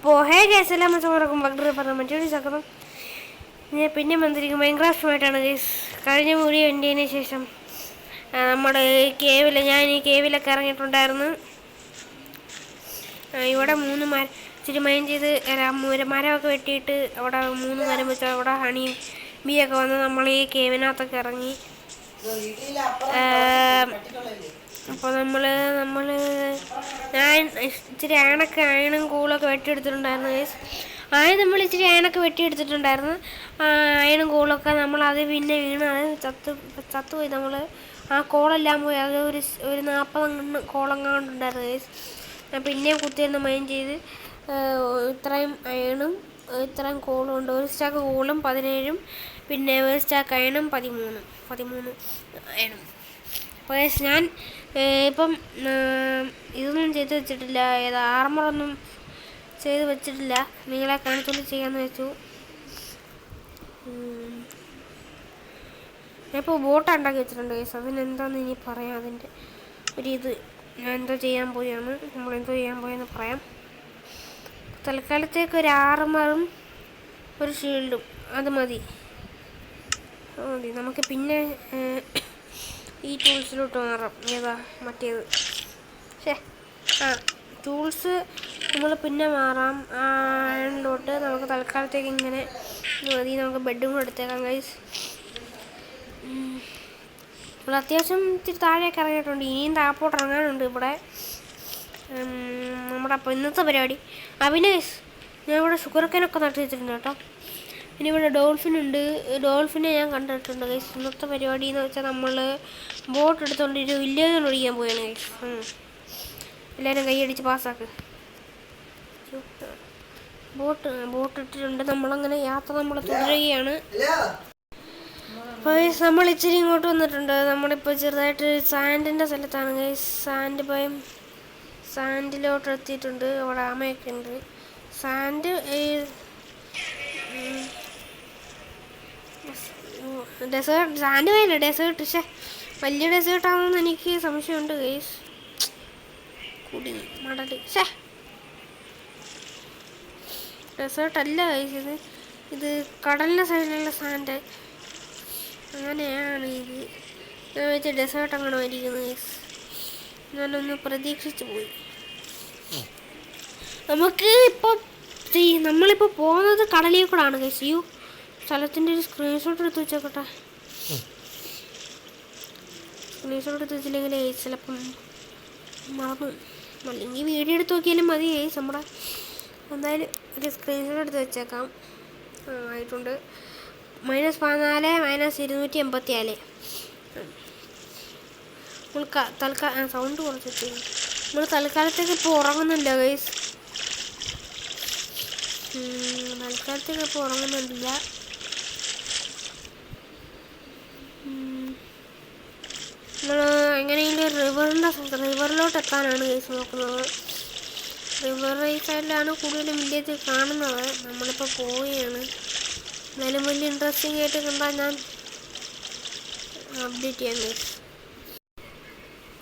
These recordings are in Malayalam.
അപ്പോൾ ഹേ ഗൈസ് എല്ലാം മച്ചമാർക്കും വളരെ പറഞ്ഞ മറ്റൊരു സകലം ഞാൻ പിന്നെ വന്നിരിക്കും മൈൻക്രാഫ്റ്റുമായിട്ടാണ് ഗൈസ്. കഴിഞ്ഞ വീഡിയോ എൻ്റെ ശേഷം നമ്മുടെ കേവിൽ ഞാൻ ഈ കേവിലൊക്കെ ഇറങ്ങിയിട്ടുണ്ടായിരുന്നു. ഇവിടെ ഇച്ചിരി മൈൻ ചെയ്ത് മരമൊക്കെ വെട്ടിയിട്ട് അവിടെ 3 മരം വെച്ച് അവിടെ ഹണി ബീയൊക്കെ വന്ന് നമ്മൾ ഈ കേവിനകത്തൊക്കെ ഇറങ്ങി. അപ്പോൾ ഞാൻ ഇച്ചിരി അയണും കൂളൊക്കെ വെട്ടിയെടുത്തിട്ടുണ്ടായിരുന്നു ഗൈസ്. നമ്മൾ ഇച്ചിരി അയണൊക്കെ വെട്ടിയെടുത്തിട്ടുണ്ടായിരുന്നു. അയണും കൂളൊക്കെ അത് പിന്നെ വീണ് അത് ചത്തുപോയി. നമ്മൾ ആ കോളെല്ലാം പോയി. അത് ഒരു 40 കോളെങ്ങാണ്ടുണ്ടായിരുന്നു ഗൈസ്. പിന്നെയും കുത്തിയിരുന്ന് മൈൻ ചെയ്ത് ഇത്രയും അയണും ഇത്രയും കോളും ഉണ്ട്. ഒരു സ്റ്റാക്ക് കോളും 17, പിന്നെ ഒരു സ്റ്റാക്ക് അയണും 13 അയണും. അപ്പോൾ ഞാൻ ഇപ്പം ഇതൊന്നും ചെയ്ത് വെച്ചിട്ടില്ല, ആർമറൊന്നും ചെയ്ത് വെച്ചിട്ടില്ല. നിങ്ങളെ കാണിച്ചുകൊണ്ട് ചെയ്യാമെന്ന് വെച്ചു. ഞാനിപ്പോൾ ബോട്ട് ഉണ്ടാക്കി വെച്ചിട്ടുണ്ട് ഗൈസ്. അതിനെന്താണെന്ന് ഇനി പറയാം. അതിൻ്റെ ഞാൻ എന്തോ ചെയ്യാൻ പോയെന്ന് പറയാം. തൽക്കാലത്തേക്ക് ഒരു ആർമറും ഒരു ഷീൽഡും അത് മതി. നമുക്ക് പിന്നെ ഈ ടൂൾസിലോട്ട് മാറാം. മറ്റേത് ടൂൾസ് നമ്മൾ പിന്നെ മാറാം. അയണിലോട്ട് നമുക്ക് തൽക്കാലത്തേക്ക് ഇങ്ങനെ മതി. നമുക്ക് ബെഡും കൂടെ എടുത്തേക്കാം ഗൈസ്. നമ്മൾ അത്യാവശ്യം ഇത്തിരി താഴെയൊക്കെ ഇറങ്ങിയിട്ടുണ്ട്. ഇനിയും താപ്പോട്ട് ഇറങ്ങാനുണ്ട് ഇവിടെ. നമ്മുടെ അപ്പോൾ ഇന്നത്തെ പരിപാടി പിന്നെ ഞാൻ ഇവിടെ ഷുഗർക്കേനൊക്കെ നട്ട് വെച്ചിട്ടുണ്ട് കേട്ടോ. പിന്നെ ഇവിടെ ഡോൾഫിനുണ്ട്. ഡോൾഫിനെ ഞാൻ കണ്ടിട്ടുണ്ട് ഗൈസ്. ഇന്നത്തെ പരിപാടി എന്ന് വെച്ചാൽ നമ്മൾ ബോട്ട് എടുത്തുകൊണ്ട് ഒരു വില്ലേജിൽ ഒഴിക്കാൻ പോയാണ് ഗൈസ്. എല്ലാവരും കൈയടിച്ച് പാസ്സാക്ക്. ബോട്ട് ഇട്ടിട്ടുണ്ട്. നമ്മളങ്ങനെ യാത്ര തുടരുകയാണ്. അപ്പോൾ നമ്മൾ ഇച്ചിരി ഇങ്ങോട്ട് വന്നിട്ടുണ്ട്. നമ്മളിപ്പോൾ ചെറുതായിട്ട് സാൻഡിൻ്റെ സ്ഥലത്താണ് ഗൈസ്. സാൻഡിലോട്ട് എത്തിയിട്ടുണ്ട്. അവിടെ ആമയൊക്കെ ഉണ്ട്. സാൻഡ് വേണ്ട ഡെസേർട്ട്. പക്ഷേ വലിയ ഡെസേർട്ടാണെന്ന് എനിക്ക് സംശയമുണ്ട് ഗൈസ്. കുടി മടല് ഡെസേർട്ടല്ല ഗൈസ്. ഇത് കടലിൻ്റെ സൈഡിലുള്ള സാൻഡ്. അങ്ങനെയാണ് ഇത്. ഞാൻ വെച്ച ഡെസേർട്ട് അങ്ങനെ ആയിരിക്കുന്നത് ഗൈസ്. ഞാനൊന്ന് പ്രതീക്ഷിച്ചു പോയി. നമ്മളിപ്പോൾ പോകുന്നത് കടലിൽ കൂടാണ് ഗൈസ്. സ്ഥലത്തിൻ്റെ ഒരു സ്ക്രീൻഷോട്ട് എടുത്ത് വെച്ചേക്കട്ടെ. സ്ക്രീൻഷോട്ട് എടുത്ത് വെച്ചില്ലെങ്കിൽ ചിലപ്പം മറന്നു. അല്ലെങ്കിൽ വീഡിയോ എടുത്ത് നോക്കിയാലും മതി ഗൈസ്. എന്തായാലും ഒരു സ്ക്രീൻഷോട്ട് എടുത്ത് വെച്ചേക്കാം. ആയിട്ടുണ്ട്. -14 -284. സൗണ്ട് കുറച്ചിട്ട് നമ്മൾ തൽക്കാലത്തേക്ക് ഇപ്പോൾ ഉറങ്ങുന്നില്ല ഗൈസ്. തൽക്കാലത്തേക്ക് ഇപ്പോൾ ഉറങ്ങുന്നില്ല. നമ്മൾ എങ്ങനെയെങ്കിലും റിവറിലോട്ട് എത്താനാണ് ഗൈസ് നോക്കുന്നത്. റിവർ ഈ സൈഡിലാണ് കൂടുതലും വില്ലേജ് കാണുന്നത്. നമ്മളിപ്പോൾ പോവുകയാണ്. എന്നാലും വലിയ ഇൻട്രസ്റ്റിംഗ് ആയിട്ട് കണ്ടാൽ ഞാൻ അപ്ഡേറ്റ് ചെയ്യാം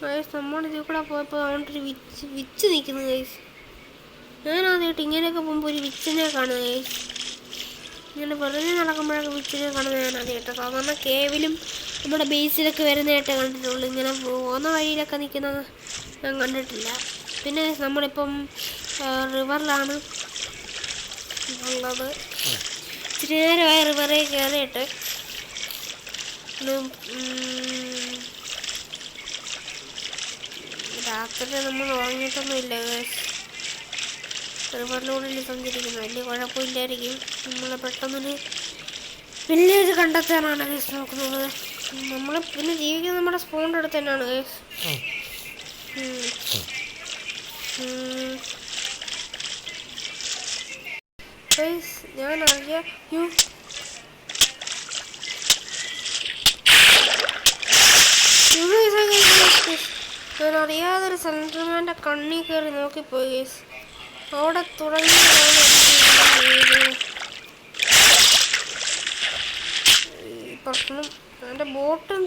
ഗൈസ്. നമ്മുടെ ഇതിൽ കൂടെ പോയപ്പോൾ അതുകൊണ്ടൊരു വിച്ച് നിൽക്കുന്നു ഗൈസ്. ഞാൻ ആദ്യമായിട്ട് ഇങ്ങനെയൊക്കെ പോകുമ്പോൾ ഒരു വിച്ചിനെ കാണുക ഗൈസ്. ഇങ്ങനെ വെറുതെ നടക്കുമ്പോഴൊക്കെ വിച്ചിനെ കാണുന്നത് ഞാൻ ആദ്യമായിട്ട്. സാധാരണ കേവിലും നമ്മുടെ ബേസിലൊക്കെ വരുന്നതായിട്ട് കണ്ടിട്ടുള്ളൂ. ഇങ്ങനെ പോകുന്ന വഴിയിലൊക്കെ നിൽക്കുന്നത് ഞാൻ കണ്ടിട്ടില്ല. പിന്നെ നമ്മളിപ്പം റിവറിലാണ് ഉള്ളത്. ഇച്ചിരി നേരമായ റിവറിൽ കയറിയിട്ട് രാത്രി നമ്മൾ ഉറങ്ങിയിട്ടൊന്നുമില്ല ഗൈസ്. റിവറിലൂടെ സഞ്ചരിക്കുന്നു. വലിയ കുഴപ്പമില്ലായിരിക്കും. നമ്മൾ പെട്ടെന്നൊരു വില്ലേജ് കണ്ടെത്താനാണ് ഗൈസ് നോക്കുന്നത്. നമ്മൾ പിന്നെ ജീവിക്കുന്നത് നമ്മുടെ സ്പോണിൻ്റെ അടുത്ത് തന്നെയാണ് ഗൈസ്. ഞാൻ അറിയാതൊരു സെൻട്രമാൻ്റെ കണ്ണി കയറി നോക്കിപ്പോയി ഗൈസ്. അവിടെ തുടങ്ങി പ്രശ്നം. എൻ്റെ ബോട്ടും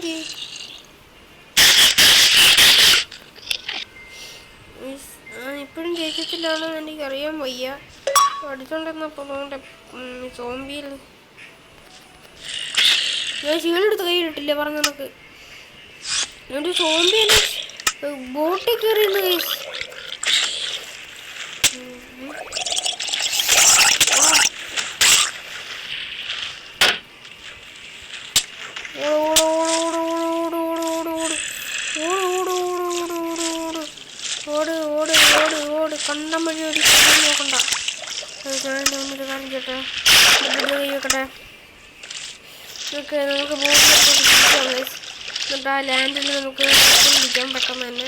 ഇപ്പോഴും ജയിച്ചിട്ടില്ലാണെന്ന് എനിക്കറിയാൻ വയ്യ. അടിച്ചോണ്ടിരുന്നപ്പോൾ സോംബിയിൽ ഞാൻ ഷീൽഡെടുത്ത് കയ്യിലിട്ടില്ല പറഞ്ഞ കണക്ക്. ഒരു സോംബി ബോട്ടിൽ കയറിയിരുന്നു ഗൈസ്. കണ്ടം വഴി ഒരു നോക്കണ്ട. ഞാനൊരു കാര്യം ചേട്ടാ കൈ വെക്കട്ടെ. ഓക്കെ നമുക്ക് ബോട്ടിലൊക്കെ പിടിക്കാം ഗൈസ്. എന്നിട്ട് ആ ലാൻഡിൽ നമുക്ക് പിടിക്കാം പെട്ടെന്ന് തന്നെ.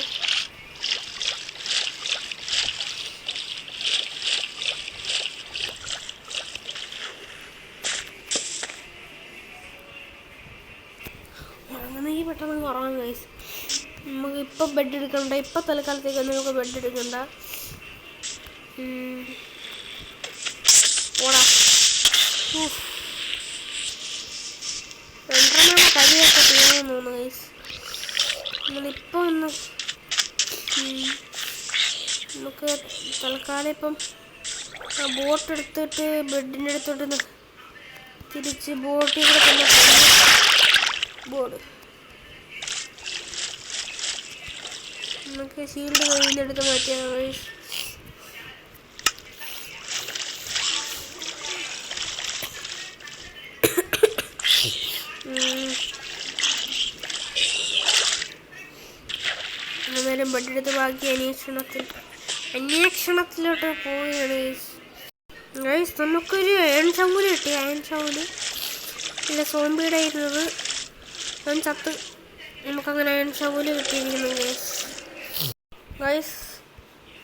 അങ്ങനെ പെട്ടെന്ന് കുറവാൻ ഗൈസ്. നമുക്ക് ഇപ്പം ബെഡ് എടുക്കണ്ട. ഇപ്പം തൽക്കാലത്തേക്ക് നമുക്ക് ബെഡ് എടുക്കണ്ട. ഓടാ രണ്ടെണ്ണ കളിയൊക്കെ തീർന്നു തോന്നുന്നു ഗൈസ്. നമ്മളിപ്പോൾ ഒന്ന് നമുക്ക് തൽക്കാലം ഇപ്പം ബോട്ട് എടുത്തിട്ട് ബെഡിൻ്റെ അടുത്തോട്ട് തിരിച്ച് ബോട്ടിൽ കൂടെ തന്നെ ബോർഡ് നമുക്ക് ഷീൽഡ് കയ്യിൽ നിന്ന് എടുത്ത് മാറ്റിയാൽ ഗൈസ്. അന്നേരം ബെഡെടുത്ത് ബാക്കി അന്വേഷണത്തിലോട്ട് പോവുകയാണ് ഗൈസ്. നമുക്കൊരു അയൺ ഷൗല് കിട്ടി. അയൺ ഷൗല് ഇല്ല സോംബിയുടെ ഇരുന്നത് ഞാൻ ചത്ത്. നമുക്കങ്ങനെ അയൺ ഷൗല് കിട്ടിയിരിക്കുന്നു ഗൈസ്.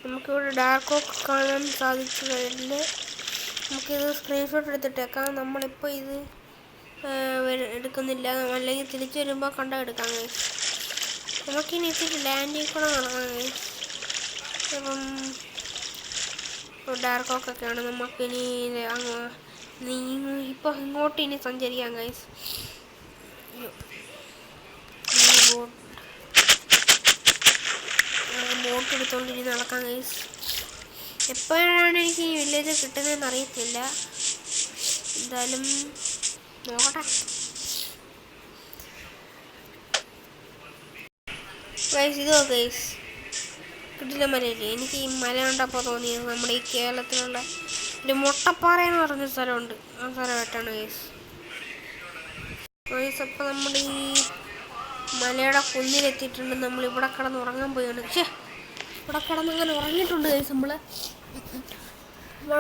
നമുക്കിവിടെ ഡാർക്ക് ഓക്ക് കാണാൻ സാധിച്ചു കഴിഞ്ഞ് നമുക്കിത് സ്ക്രീൻഷോട്ട് എടുത്തിട്ടേക്കാം. നമ്മളിപ്പോൾ ഇത് എടുക്കുന്നില്ല. അല്ലെങ്കിൽ തിരിച്ചു വരുമ്പോൾ എടുക്കാം ഗൈസ്. നമുക്കിനി ഇത്തിരി ലാൻഡിൽ കൂടെ നടക്കാം ഗൈസ്. ഇപ്പം ഡാർക്ക് ഓക്കൊക്കെയാണ്. നമുക്കിനി ഇപ്പോൾ ഇങ്ങോട്ട് ഇനി സഞ്ചരിക്കാം ഗൈസ്. ബോട്ട് എടുത്തോണ്ട് ഇനി നടക്കാം ഗൈസ്. എപ്പോഴാണ് എനിക്ക് ഈ വില്ലേജ് കിട്ടുന്നതെന്ന് അറിയത്തില്ല. എന്തായാലും നോക്കട്ടെ ഗൈസ്. ഇതോ ഗൈസ് കിട്ടില്ല മലയില്ലേ. എനിക്ക് ഈ മല കണ്ടപ്പോൾ തോന്നിയത് നമ്മുടെ ഈ കേരളത്തിലുള്ള ഒരു മുട്ടപ്പാറ എന്ന് പറഞ്ഞ സ്ഥലമുണ്ട്. ആ സ്ഥലമായിട്ടാണ് ഗൈസ്. ഗൈസ് അപ്പം നമ്മുടെ ഈ മലയുടെ കുന്നിലെത്തിയിട്ടുണ്ട്. നമ്മൾ ഇവിടെ കിടന്ന് ഉറങ്ങാൻ പോയാണ്. ഇവിടെ കിടന്ന് അങ്ങനെ ഉറങ്ങിയിട്ടുണ്ട് ഗൈസ്. നമ്മൾ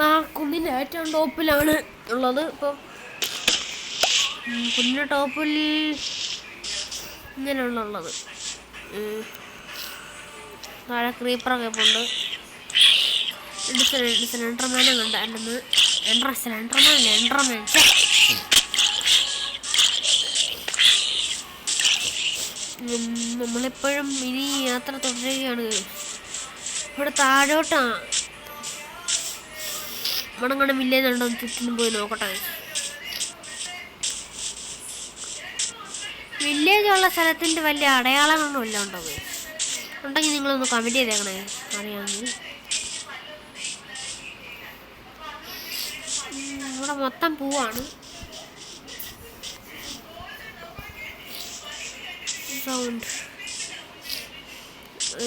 ആ കുന്നിൻ്റെ ഏറ്റവും ടോപ്പിലാണ് ഉള്ളത്. ഇപ്പം കുന്നിൻ്റെ ടോപ്പിൽ ഇങ്ങനെയുള്ളത് താഴെ ക്രീപ്പറൊക്കെ ഇപ്പോൾ ഉണ്ട്. എൻഡർമാനെ കണ്ട അല്ലെന്ന് എൻഡർമാൻ നമ്മളെപ്പോഴും ഇനി യാത്ര തുടരുകയാണ്. ഇവിടെ താഴോട്ടാണ് മണങ്ങണം വില്ലേജുണ്ടോ ചുറ്റിനും പോയി നോക്കട്ടെ. വില്ലേജുള്ള സ്ഥലത്തിൻ്റെ വലിയ അടയാളങ്ങളൊന്നും ഇല്ല ഉണ്ടോ ഉണ്ടെങ്കിൽ നിങ്ങളൊന്ന് കമൻറ്റ് ചെയ്തേക്കണേ അറിയാമെങ്കിൽ. ഇവിടെ മൊത്തം പൂവാണ്. സൗണ്ട്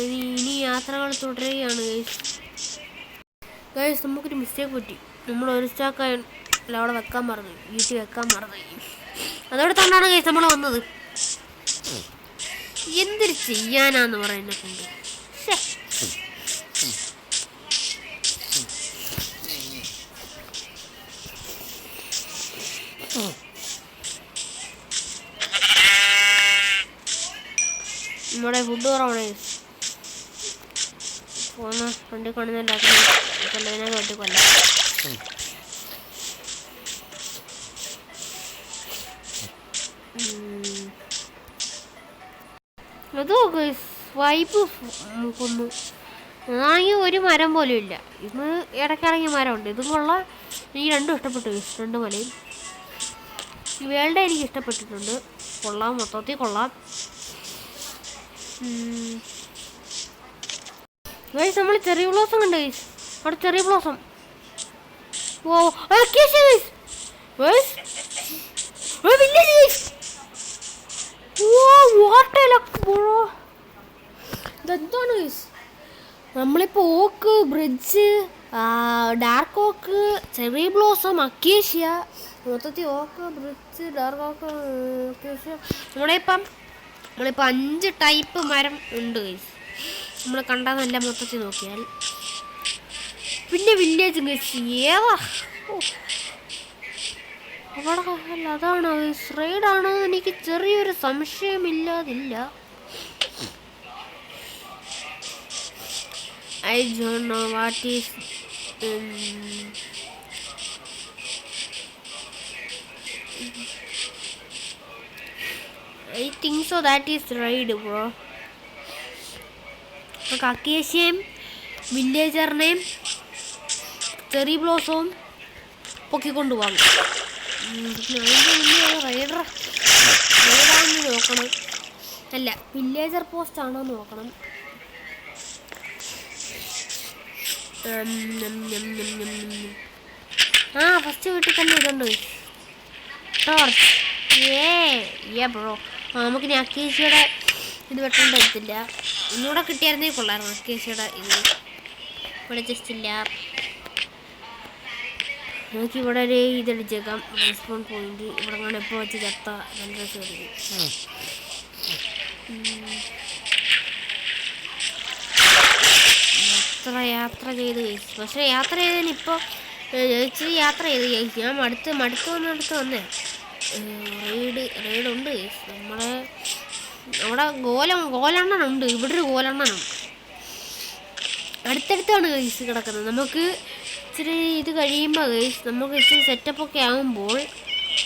ഇനി യാത്രകൾ തുടരുകയാണ് ഗൈസ്. നമുക്കൊരു മിസ്റ്റേക്ക് പറ്റി. നമ്മൾ ഒരു സ്റ്റാക്ക് അല്ല അവിടെ വെക്കാൻ മറന്നു. വീട്ടിൽ വെക്കാൻ മറന്നു. അതോടൊത്താണ് ഗൈസ് നമ്മൾ വന്നത്. എന്തൊരു ചെയ്യാനാന്ന് പറയുന്നത് കൊണ്ട് നമ്മുടെ ഫുഡ് കുറവാണ്. പോന്ന് വണ്ടി കൊണ്ടുവന്നില്ലാത്ത വെട്ടി കൊല്ലാം. അതോ വൈപ്പ് കൊന്നു. അതാണെങ്കിൽ ഒരു മരം പോലും ഇല്ല. ഇത് ഇടയ്ക്കിറങ്ങിയ മരമുണ്ട്. ഇതും കൊള്ളാം. എനിക്ക് രണ്ടും ഇഷ്ടപ്പെട്ടു. രണ്ട് മലയും ഈ വേൾഡ് എനിക്ക് ഇഷ്ടപ്പെട്ടിട്ടുണ്ട്. കൊള്ളാം, മൊത്തത്തിൽ കൊള്ളാം. ഗൈസ് നമ്മൾ ചെറിയ ബ്ലോസം കണ്ടു ഗൈസ്. അവിടെ ചെറിയ blossom oh acacia guys village guys. Oh what a luck bro. ഇതെന്താണ് ഗൈസ്? നമ്മളിപ്പോൾ oak, bridge, dark oak, cherry blossom, acacia, മൊത്തത്തിൽ oak, bridge, dark oak, acacia, നമ്മളിപ്പോൾ 5 ടൈപ്പ് മരം ഉണ്ട് ഗൈസ്. നമ്മൾ കണ്ടാന്നല്ല മൊത്തത്തിൽ നോക്കിയാൽ. പിന്നെ വില്ലേജ് ഗൈസ് ഏതാ അവിടെ അല്ല, അതാണോ ഗൈസ്? റൈഡാണോ? എനിക്ക് ചെറിയൊരു സംശയമില്ലാതില്ല. I don't know what is I think so that is right bro. നമുക്ക് അക്കേഷ്യയും വില്ലേജറിനെയും ചെറി ബ്ലോസവും പൊക്കിക്കൊണ്ട് പോകാം. റൈഡാണെന്ന് നോക്കണം. അല്ല, വില്ലേജർ പോസ്റ്റ് ആണോ എന്ന് നോക്കണം. ഫസ്റ്റ് വീട്ടിൽ തന്നെ ഇതുണ്ട് ടോർച്ച്. ബ്രോ. നമുക്കിനി അക്കേഷ്യയുടെ ഇത് വെട്ടേണ്ട എടുത്തില്ല. ഒന്നുകൂടെ കിട്ടിയായിരുന്നേ കൊള്ളായിരുന്നു അക്കേഷ്യയുടെ ഇത്. ഇവിടെ ജസ്റ്റ് ഇല്ല. നമുക്കിവിടെ ഒരു ഇതടിച്ചേക്കാം. റെസ്പോൺ പോയിന്റ് ഇവിടെ കാണാൻ എപ്പോൾ വെച്ച് ചത്ത നല്ല രസമായിരിക്കും. യാത്ര ചെയ്ത് കഴിച്ചു. പക്ഷേ യാത്ര ചെയ്തതിന് ഇപ്പോൾ ഇച്ചിരി യാത്ര ചെയ്ത് കഴിച്ചു. ഞാൻ മടുത്ത് വന്നേ. റൈഡുണ്ട് കഴിച്ചു. നമ്മളെ അവിടെ ഗോലെണ്ണനുണ്ട്. ഇവിടെ ഒരു ഗോലെണ്ണനുണ്ട്. അടുത്തടുത്താണ് കഴിച്ച് കിടക്കുന്നത്. നമുക്ക് ഇച്ചിരി ഇത് കഴിയുമ്പോൾ കഴിച്ച് നമുക്ക് ഇച്ചിരി സെറ്റപ്പൊക്കെ ആകുമ്പോൾ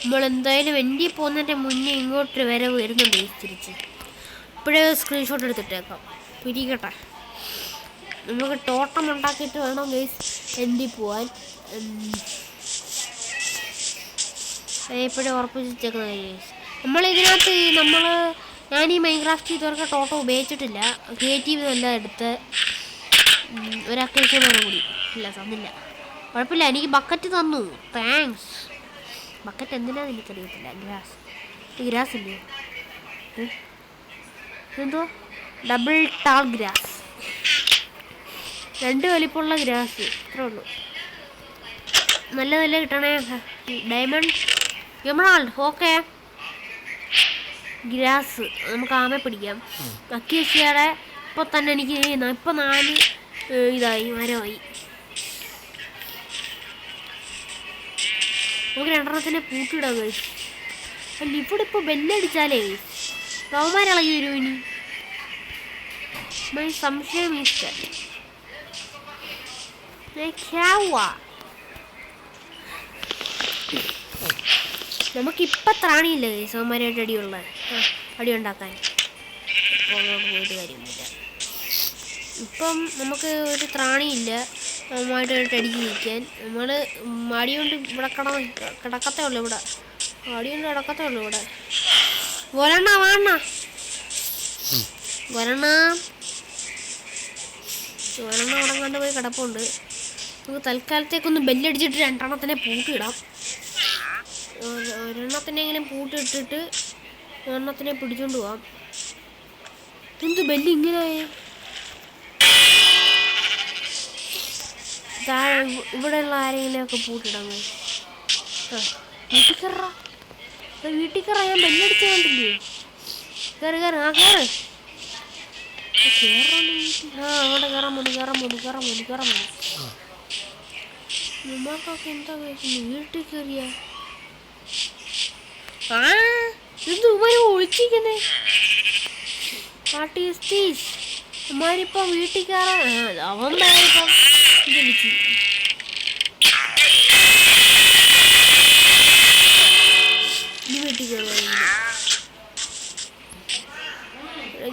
നമ്മൾ എന്തായാലും വെണ്ടി പോകുന്നതിൻ്റെ മുന്നേ ഇങ്ങോട്ട് വരെ വരുന്നുണ്ട് കഴിച്ച് തിരിച്ച്. ഇപ്പോഴേ സ്ക്രീൻഷോട്ട് എടുത്തിട്ടേക്കാം. പിരിക്കട്ടെ. നമുക്ക് ടോട്ടം ഉണ്ടാക്കിയിട്ട് വേണം ഗൈസ് എൻഡി പോവാൻ. എപ്പോഴും ഉറപ്പിച്ചേക്കുന്നത് ഗൈസ്. നമ്മളിതിനകത്ത് ഞാൻ ഈ മൈൻക്രാഫ്റ്റ് ഇതുവരെ ടോട്ടം ഉപയോഗിച്ചിട്ടില്ല. ക്രിയേറ്റീവ് എല്ലാം എടുത്ത് ഒരു അക്കേഷ്യ വേണം കൂടി. ഇല്ല, തന്നില്ല. കുഴപ്പമില്ല, എനിക്ക് ബക്കറ്റ് തന്നു. താങ്ക്സ്. ബക്കറ്റ് എന്തിനാന്ന് എനിക്കറിയത്തില്ല. ഗ്രാസ് ഇല്ലേ? എന്തോ ഡബിൾ ടാൾ ഗ്രാസ്. 2 വലിപ്പമുള്ള ഗ്രാസ്. ഇത്രേ ഉള്ളൂ. നല്ല കിട്ടണേ. Diamond emerald. ഓക്കെ, ഗ്രാസ് നമുക്ക് ആമെ പിടിക്കാം. അക്കേഷ്യയുടെ ഇപ്പോൾ തന്നെ എനിക്ക് ഇപ്പോൾ 4 ഇതായി മരമായി. നമുക്ക് 2 പൂട്ടിയിടാൻ കഴിച്ചു. അല്ല, ഇവിടെ ഇപ്പോൾ ബെല്ലടിച്ചാലേ റവന്മാരിളകി വരും. ഇനി സംശയം നമുക്കിപ്പം ത്രാണിയില്ല സോമാരായിട്ട് അടി ഉണ്ടാക്കാൻ. പോയിട്ട് കാര്യമൊന്നുമില്ല. ഇപ്പം നമുക്ക് ഒരു ത്രാണിയില്ല സോമായിട്ട് അടിച്ച് നിൽക്കാൻ. നമ്മൾ അടികൊണ്ട് ഇവിടെ കിടക്കത്തേ ഉള്ളൂ. അടികൊണ്ട് കിടക്കത്തേ ഉള്ളൂ. ഇവിടെ വരണ ഉടങ്ങാണ്ട് പോയി കിടപ്പുണ്ട്. നമുക്ക് തൽക്കാലത്തേക്കൊന്ന് ബെല്ലടിച്ചിട്ട് 2 പൂട്ടിയിടാം. 1 പൂട്ടിയിട്ടിട്ട് 1 പിടിച്ചോണ്ട് പോവാം. എന്ത് ബെല്ല് ഇങ്ങനെയായേ? ഇവിടെയുള്ള ആരെങ്കിലുമൊക്കെ പൂട്ടിടാൻ വീട്ടിൽ കയറാ. ഞാൻ ബെല്ലടിച്ച കണ്ടില്ലേ? കയറ്. അങ്ങോട്ട് കയറാൻ മതി. നമ്മൾക്കൊക്കെ എന്താ കഴിക്കുന്നു? വീട്ടിൽ കയറിയ ഇത് ഒളിച്ചിരിക്കുന്നേ. അമ്മാരിപ്പം വീട്ടിൽ കയറാൻ അവൻ ഇപ്പം വിളിച്ചു. വീട്ടിൽ കയറുക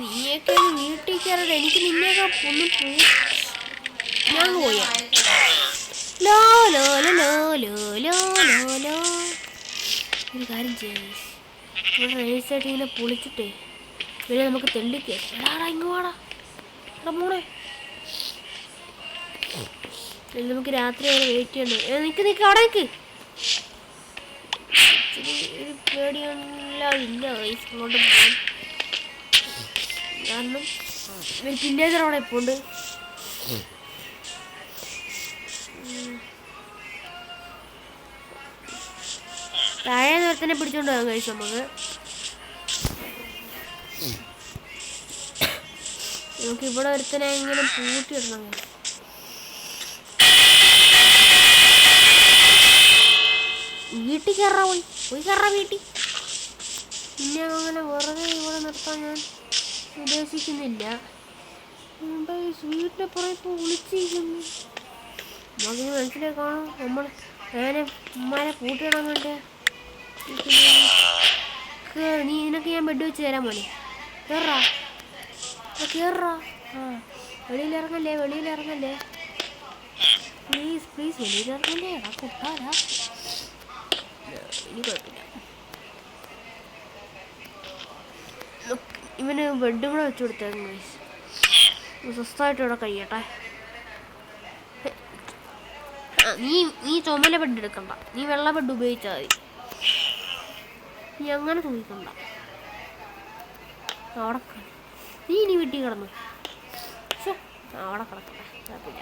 നീയൊക്കെ വീട്ടിൽ കയറരുത്. എനിക്ക് നിന്നെയൊക്കെ ഒന്ന് ഞാൻ പോയാ ഒരു കാര്യം ചെയ്യാം. ഇവിടെ റേസായിട്ട് ഇങ്ങനെ പൊളിച്ചിട്ടേ പിന്നെ നമുക്ക് തെള്ളിക്കേ. ഇങ്ങോടാ മോളെ. നമുക്ക് രാത്രി വരെ വെയിറ്റ് ചെയ്യണം. നിൽക്ക് അവിടെ നിൽക്ക്. ഒരു പേടിയൊന്നുമില്ല അങ്ങോട്ട് പോകാൻ. കാരണം ഒരു പിന്നേജർ അവിടെ ഇപ്പോൾ ഉണ്ട്. താഴെ നേരത്തന്നെ പിടിച്ചോണ്ട് പോകാൻ കഴിച്ചു നമുക്ക്. ഇവിടെ ഒരുത്തനെ ഇങ്ങനെ പൂട്ടിയിടണം. വീട്ടിൽ കയറാ പോയി കയറാ വീട്ടിൽ. പിന്നെ അങ്ങനെ വെറുതെ ഇവിടെ നിർത്താൻ ഞാൻ ഉദ്ദേശിക്കുന്നില്ല. വീട്ടിലെ പുറകെ ഇപ്പോൾ വിളിച്ചിരിക്കുന്നു. നമുക്കിന് മനസ്സിലാക്കണം നമ്മൾ അങ്ങനെ ഉമ്മാരെ പൂട്ടിയിടാൻ വേണ്ടി. നിനക്ക് ഞാൻ ബെഡ് വെച്ച് തരാൻ മോനെ. കയറാ. വെളിയിലിറങ്ങല്ലേ പ്ലീസ് വെളിയിലിറങ്ങല്ലേ. കുട്ടാരാ ഇനി കുഴപ്പമില്ല. ഇവന് ബെഡും കൂടെ വെച്ച് കൊടുത്തേക്കും. സ്വസ്ഥമായിട്ട് ഇവിടെ കഴിയട്ടെ. നീ ചുമല ബെഡ് എടുക്കണ്ട, നീ വെള്ള ബെഡ് ഉപയോഗിച്ചാൽ മതി. നീ അങ്ങനെ തൂങ്ങിക്കണ്ട. അവിടെ നീ ഇനി വീട്ടിൽ കിടന്നു. അവിടെ കിടക്കട്ടെ, കുഴപ്പമില്ല.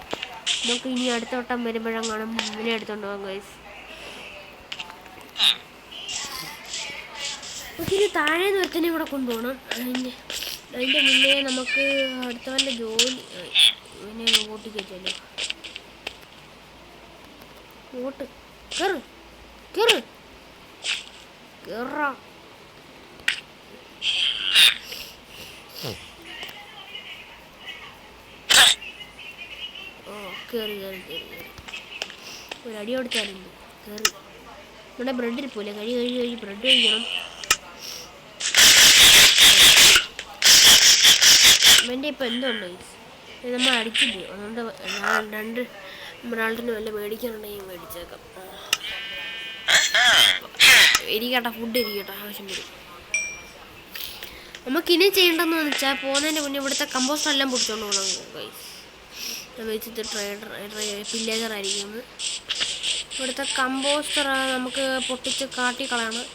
നമുക്ക് ഇനി അടുത്ത വട്ടം വരുമ്പോഴെങ്ങാനും ഇവനെ എടുത്തോണ്ട് പോകാം ഗൈസ്. നമുക്കിനി താഴെ നിർത്തനെ കൂടെ കൊണ്ടുപോകണം. അതിൻ്റെ മുന്നേ നമുക്ക് അടുത്തവൻ്റെ ജോലി ഇവനെ ഓട്ടിക്ക് വെച്ചല്ലോ. ഓട്ട് കേറാ. കേറി ഒരടി കൊടുത്താലുണ്ട്. കയറി ഇവിടെ ബ്രെഡ് ഇരിപ്പോലെ. കഴി ബ്രെഡ് കഴിക്കണം. ഇവൻ്റെ ഇപ്പം എന്തുണ്ട് നമ്മൾ അടിച്ചില്ലേ. അതുകൊണ്ട് ഞാൻ 2 ഒരാളുടെ വല്ല മേടിക്കാനുണ്ടെങ്കിൽ മേടിച്ചേക്കാം. ഇരിക്കട്ടെ, ഫുഡ് ഇരിക്കട്ടെ, ആവശ്യം വരും. നമുക്കിനി ചെയ്യേണ്ടതെന്ന് വെച്ചാൽ പോകുന്നതിൻ്റെ മുന്നേ ഇവിടുത്തെ കമ്പോസ്റ്റ് എല്ലാം പൊടിച്ചോണ്ട് പോകണം ഗൈസ്. വെച്ചിട്ട് പില്ലേജർ ആയിരിക്കും. ഇവിടുത്തെ കമ്പോസ്റ്റർ നമുക്ക് പൊട്ടിച്ച് കാട്ടിക്കളയണം.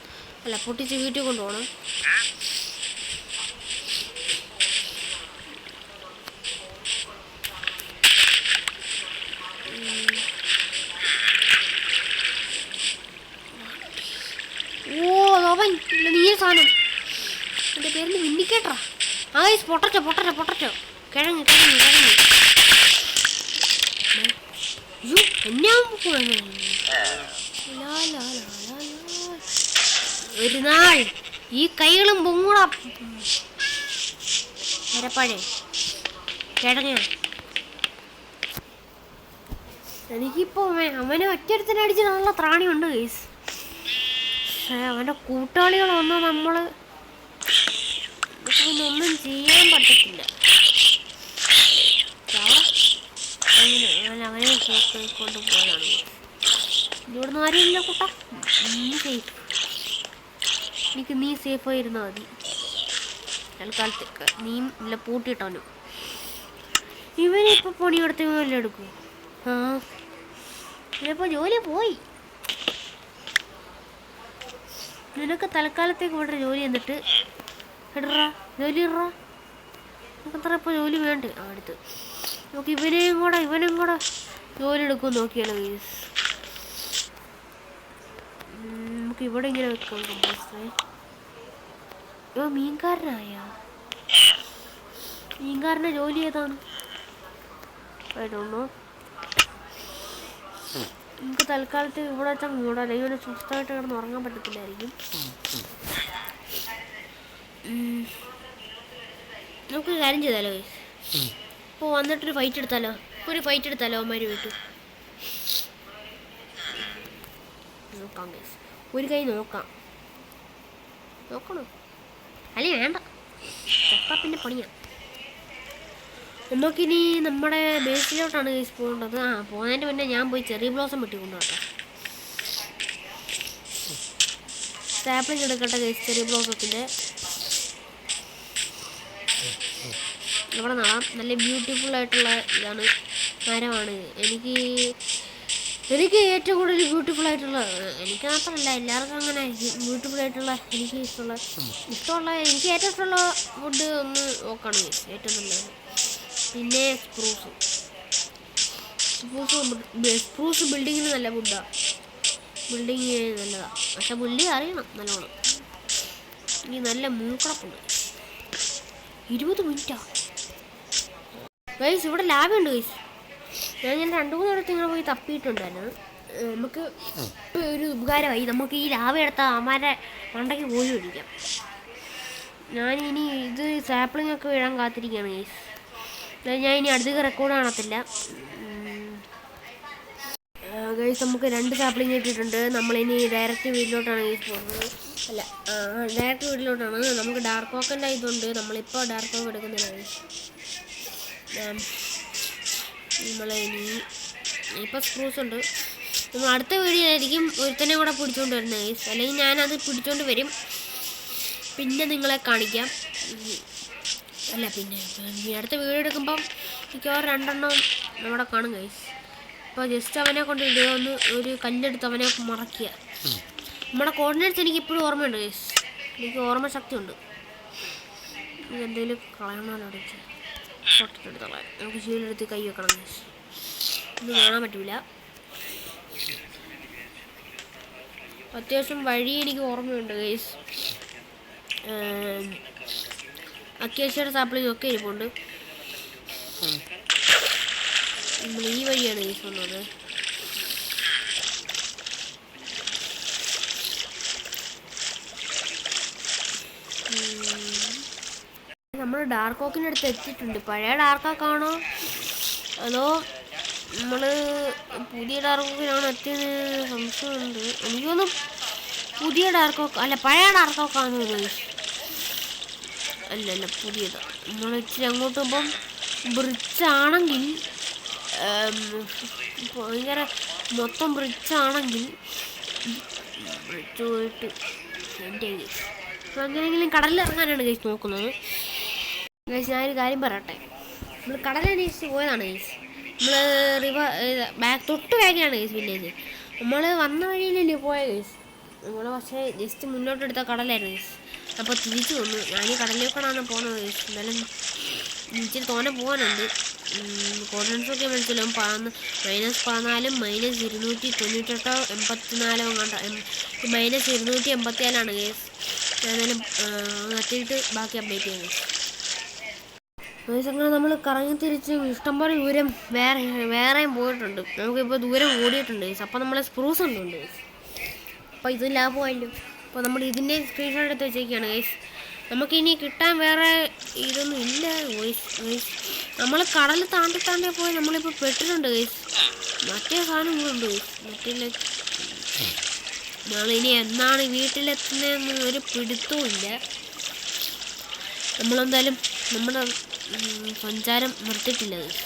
പൊട്ടിച്ച് വീട്ടിൽ കൊണ്ടുപോകണം. നീ സാധനം എൻ്റെ പേരിന് വിന്നിക്കേട്ടാ. പൊട്ടച്ചോ കിഴങ്ങ്. ഒരു നാൾ ഈ കൈകളും പൊങ്ങൂടാ വരപ്പഴേ കിഴങ്ങ. എനിക്കിപ്പോ അവനെ ഒറ്റടുത്തിനടിച്ച് നല്ല ത്രാണിയുണ്ട് ഗൈസ്. അവൻ്റെ കൂട്ടാളികളൊന്നും ഒന്നും ചെയ്യാൻ പറ്റത്തില്ല. അവനെ കൊണ്ട് പോയതാണ്. ഇവിടുന്ന് ആരുമില്ല കൂട്ടാ. നീ സേഫായി ഇരുന്നാൽ മതി തൽക്കാലത്തേക്ക്. നീയും ഇല്ല പൂട്ടിയിട്ടവനും. ഇവനിപ്പോൾ പണിയെടുത്ത് വല്ല എടുക്കും. ഇവനിപ്പോൾ ജോലി പോയി. നിനക്ക് തൽക്കാലത്തേക്ക് ഇവിടെ ജോലി എന്നിട്ട് ജോലി നമുക്ക് അത്ര ഇപ്പോൾ ജോലി വേണ്ട. അടുത്ത് നമുക്ക് ഇവനും കൂടെ ജോലി എടുക്കുമെന്ന് നോക്കിയാലോ ഗൈസ്. നമുക്ക് ഇവിടെ ഇങ്ങനെ വെക്കാം കമ്പോസ്റ്ററെ. മീൻകാരൻ്റെ ജോലി ഏതാണ്? ആയിട്ടോണ്ടോ. നമുക്ക് തൽക്കാലത്ത് ഇവിടെ വെച്ചാൽ മൂടാല്ല. ഇവനെ സ്വസ്ഥമായിട്ട് കിടന്ന് ഉറങ്ങാൻ പറ്റത്തില്ലായിരിക്കും. നമുക്ക് കാര്യം ചെയ്താലോ ഗൈസ്. ഇപ്പോൾ വന്നിട്ടൊരു ഫൈറ്റ് എടുത്താലോ അവന്മാർ വീട്ടു നോക്കാം ഗൈസ്. ഒരു കൈ നോക്കണം. അല്ലേ വേണ്ട, പിന്നെ പണിയാണ്. നമുക്കിനി നമ്മുടെ ബേസിലോട്ടാണ് ഗൈസ് പോകേണ്ടത്. പോകുന്നതിൻ്റെ മുന്നേ ഞാൻ പോയി ചെറിയ ബ്ലോസം വെട്ടിക്കൊണ്ടു കേട്ടോ. സാപ്ലിങ് എടുക്കട്ടെ ഗൈസ്. ചെറിയ ബ്ലോസത്തിൻ്റെ ഇവിടെ നടാം. നല്ല ബ്യൂട്ടിഫുൾ ആയിട്ടുള്ള ഇതാണ്. മരമാണ്. എനിക്ക് ഏറ്റവും കൂടുതൽ ബ്യൂട്ടിഫുൾ ആയിട്ടുള്ള, എനിക്ക് മാത്രമല്ല എല്ലാവർക്കും അങ്ങനെ ബ്യൂട്ടിഫുൾ ആയിട്ടുള്ള എനിക്ക് ഇഷ്ടമുള്ള എനിക്ക് ഏറ്റവും ഇഷ്ടമുള്ള വുഡ് ഒന്ന് നോക്കണം ഏറ്റവും നല്ലത്. പിന്നെ സ്പ്രൂസ് ബിൽഡിങ്ങിന് നല്ല വുഡാണ്, ബിൽഡിങ് നല്ലതാണ്. പക്ഷെ ബിൽഡിങ് അറിയണം നല്ലോണം. ഇനി നല്ല മൂക്കടപ്പുണ്ട്. 20 മിനിറ്റാ ഗൈസ്. ഇവിടെ ലാബുണ്ട് ഗൈസ്. ഞാൻ 2-3 ഇടത്ത് ഇങ്ങനെ പോയി തപ്പിയിട്ടുണ്ടായിരുന്നു. നമുക്ക് ഇപ്പോൾ ഒരു ഉപകാരമായി. നമുക്ക് ഈ ലാബ് എടുത്താൽ അമ്മമാരെ മണ്ടയ്ക്ക് പോയി പിടിക്കാം. ഞാനിനി ഇത് സാപ്ലിംഗ് ഒക്കെ വീഴാൻ കാത്തിരിക്കുകയാണ് ഗൈസ്. ഞാൻ ഇനി അടുത്തേക്ക് റെക്കോർഡ് കാണത്തില്ല ഗൈസ്. നമുക്ക് 2 സാപ്ലിംഗ് കിട്ടിയിട്ടുണ്ട്. നമ്മളിനി ഡയറക്റ്റ് വീട്ടിലോട്ടാണ് ഗൈസ് പോകുന്നത്. അല്ല, ഡയറക്റ്റ് വീട്ടിലോട്ടാണ്. നമുക്ക് ഡാർക്ക് ഓക്കൻ്റെ ഇതുണ്ട്. നമ്മളിപ്പോൾ ഡാർക്ക് ഓക്ക് എടുക്കുന്നില്ല ഗൈസ്. ഇപ്പോൾ സ്ക്രൂസ് ഉണ്ട്. നമ്മൾ അടുത്ത വീഡിയോ ആയിരിക്കും ഒരുത്തനെ കൂടെ പിടിച്ചുകൊണ്ട് വരുന്നത് ഗൈസ്. അല്ലെങ്കിൽ ഞാനത് പിടിച്ചുകൊണ്ട് വരും, പിന്നെ നിങ്ങളെ കാണിക്കാം. അല്ല, പിന്നെ അടുത്ത വീഡിയോ എടുക്കുമ്പം മിക്കവാറും 2 എണ്ണം നമ്മുടെ കാണും ഗൈസ്. അപ്പോൾ ജസ്റ്റ് അവനെ കൊണ്ട് ഇടുക, ഒരു കല്ലെടുത്ത് അവനെ മറക്കുക. നമ്മുടെ കോർഡിനേറ്റ്സ് എനിക്ക് ഇപ്പോഴും ഓർമ്മയുണ്ട് ഗൈസ്. എനിക്ക് ഓർമ്മ ശക്തി ഉണ്ട്. എന്തെങ്കിലും കളയണമല്ലോ അടിച്ച് തൊട്ടിട്ടെടുത്തോളാം. നമുക്ക് ശീലെടുത്ത് കൈ വെക്കണം ഗൈസ്. ഇത് കാണാൻ പറ്റില്ല. അത്യാവശ്യം വഴി എനിക്ക് ഓർമ്മയുണ്ട് ഗൈസ്. അക്കേഷ്യയുടെ സാപ്ലിംഗ് ഒക്കെ ഇരിപ്പുണ്ട്. നമ്മൾ ഈ വഴിയാണ് ഗൈസ് വന്നത്. നമ്മൾ ഡാർക്ക് ഓക്കിൻ്റെ അടുത്ത് എത്തിയിട്ടുണ്ട്. പഴയ ഡാർക്ക് ഓക്കാണോ അതോ നമ്മൾ പുതിയ ഡാർക്ക് ഓക്കിനാണോ എത്തിയത് സംശയമുണ്ട്. എനിക്കൊന്നും പുതിയ ഡാർക്ക് ഓക്ക് അല്ല, പഴയ ഡാർക്ക് ഓക്കാണെന്ന് ഗൈസ്. അല്ല, പുതിയതാണ്. നമ്മൾ ഇച്ചിരി അങ്ങോട്ട് പോകുമ്പം ബ്രിഡ്ജാണെങ്കിൽ, ഭയങ്കര മൊത്തം ബ്രിഡ്ജാണെങ്കിൽ ബ്രിഡ്ജ് പോയിട്ട് എൻ്റെ ഗൈസ്. അപ്പോൾ അങ്ങനെയെങ്കിലും കടലിൽ ഇറങ്ങാനാണ് ഗൈസ് നോക്കുന്നത് ഗൈസ്. ഞാനൊരു കാര്യം പറയട്ടെ. നമ്മൾ കടലന്വേഷിച്ച് പോയതാണ് ഗൈസ്. നമ്മൾ തൊട്ട് ബാക്കിലാണ് ഗൈസ് വില്ലേജ്. നമ്മൾ വന്ന വഴിയിലല്ലേ പോയ ഗൈസ്. നമ്മൾ പക്ഷേ ജസ്റ്റ് മുന്നോട്ടെടുത്ത കടലായിരുന്നു ഗൈസ്. അപ്പോൾ തിരിച്ചു വന്നു. ഞാൻ ഈ കടലിലേക്കാണ് പോകുന്നത് ഗൈസ്. എന്നാലും ഇച്ചിരി തോനെ പോകാനുണ്ട്. കോർഡിനേറ്റ്സൊക്കെ മനസ്സിലാവും. -14 -298 84 കണ്ട -284 ഗൈസ്. ഏതായാലും എത്തിയിട്ട് ബാക്കി അപ്ഡേറ്റ് ചെയ്യാം ഗൈസ്. അങ്ങനെ നമ്മൾ കറങ്ങി തിരിച്ച് ഇഷ്ടംപോലെ ദൂരം വേറെയും പോയിട്ടുണ്ട്. നമുക്കിപ്പോൾ ദൂരം ഓടിയിട്ടുണ്ട് ഗൈസ്. അപ്പോൾ നമ്മളെ സ്പ്രൂസ് ഉണ്ട് ഗൈസ്. അപ്പോൾ ഇത് ലാഭമായല്ലോ. അപ്പോൾ നമ്മൾ ഇതിൻ്റെ സ്ക്രീൻഷോട്ട് എടുത്ത് വെച്ചേക്കാണ് ഗൈസ്. നമുക്കിനി കിട്ടാൻ വേറെ ഇതൊന്നും ഇല്ല ഗൈസ്. നമ്മൾ കടൽ താണ്ടി പോയി നമ്മളിപ്പോൾ പെട്ടിട്ടുണ്ട് ഗൈസ്. മറ്റേ സാധനം കൂടെ ഉണ്ട് ഗൈസ്. ഞങ്ങളിനി എന്നാണ് വീട്ടിലെത്തുന്നതെന്ന് ഒരു പിടുത്തവും ഇല്ല. നമ്മളെന്തായാലും നമ്മുടെ സഞ്ചാരം നിർത്തിയിട്ടില്ല ഗൈസ്.